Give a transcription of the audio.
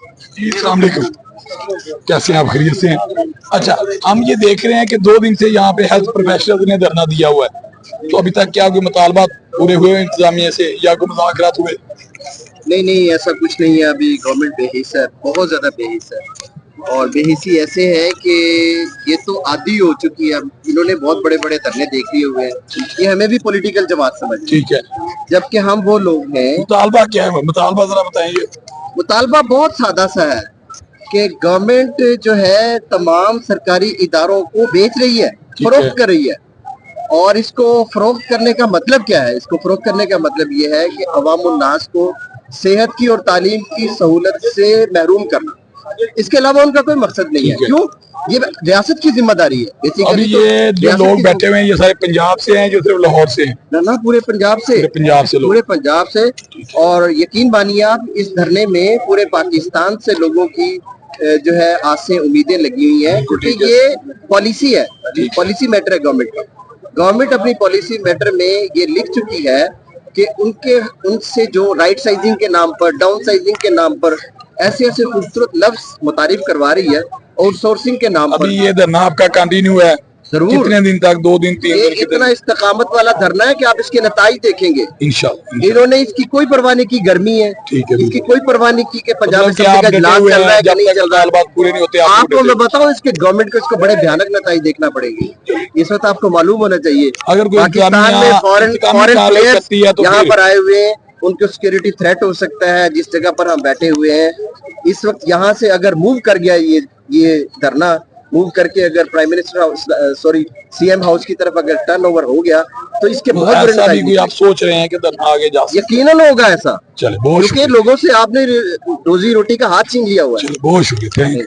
अस्सलाम वालेकुम, कैसे हैं आप? खैरियत से हैं? अच्छा, हम ये देख रहे हैं कि 2 दिन से यहाँ पे हेल्थ प्रोफेशनल्स ने धरना दिया हुआ है, तो अभी तक क्या कोई मुतालबात पूरे हुए इंतजामिया से या कोई मुज़ाकरात हुए? नहीं नहीं, ऐसा कुछ नहीं है। अभी गवर्नमेंट बेहिस है, बहुत ज्यादा बेहिस है। और बेहिसी ऐसे है कि ये तो आदी हो चुकी है। इन्होंने बहुत बड़े बड़े धरने देख लिए हुए हैं, ये हमें भी पॉलिटिकल जमात समझ, ठीक है, जबकि हम वो लोग हैं। मुतालबा क्या है? मुतालबा जरा बताएंगे। मुतालबा बहुत सादा सा है कि गवर्नमेंट जो है तमाम सरकारी इदारों को बेच रही है, फरोख्त कर रही है। और इसको फरोख्त करने का मतलब क्या है? इसको फरोख्त करने का मतलब ये है कि अवामुन नास को सेहत की और तालीम की सहूलत से महरूम करना, इसके अलावा उनका कोई मकसद नहीं है। क्यों? ये रियासत की जिम्मेदारी है बेसिकली। अभी ये जो लोग बैठे हुए हैं ये सारे पंजाब से हैं, जो सिर्फ लाहौर से हैं? ना, पूरे पंजाब से, पूरे पंजाब से। और यकीन मानिए आप, इस धरने में पूरे पाकिस्तान से लोगों की जो है आसें उम्मीदें लगी हुई हैं, क्योंकि ये पॉलिसी है, पॉलिसी मैटर है गवर्नमेंट का। गवर्नमेंट अपनी पॉलिसी मैटर में ये लिख चुकी है कि उनसे जो राइट साइजिंग के नाम पर, डाउन साइजिंग के नाम पर ऐसे ऐसे खूबसूरत लफ्ज मुतारिफ करवा रही है, आउटसोर्सिंग के नाम पर। अभी ये धरना आपका कंटिन्यू है? जरूर। कितने दिन तक? 2 दिन, 3 दिन? इतना इस्तकामत वाला धरना है कि आप इसके नताइज देखेंगे इंशाअल्लाह। इन्होंने इसकी कोई परवाह नहीं की, गर्मी है, इसकी कोई परवाह नहीं की कि पंजाब में का इजलास चल रहा है कि नहीं चल रहा है। बात पूरे नहीं होते आपको मैं बताऊं, इसके गवर्नमेंट को इसको बड़े भयानक नताइज देखना पड़ेगी। इस वक्त आपको मालूम होना चाहिए, अगर पाकिस्तान में फॉरेन प्लेयर्स यहाँ पर आए हुए हैं, उनको सिक्योरिटी थ्रेट हो सकता है। जिस जगह पर हम बैठे हुए हैं इस वक्त, यहाँ से अगर मूव कर गया ये धरना, मूव करके अगर prime minister house, sorry CM house की तरफ अगर टर्न ओवर हो गया, तो इसके बहुत बड़े नतीजे आप सोच रहे हैं कि धरना आगे जा सकता है। यकीनन होगा ऐसा, चले, क्योंकि लोगों से आपने रोजी रोटी का हाथ छीन लिया हुआ है। बहुत शुक्रिया, थैंक यू।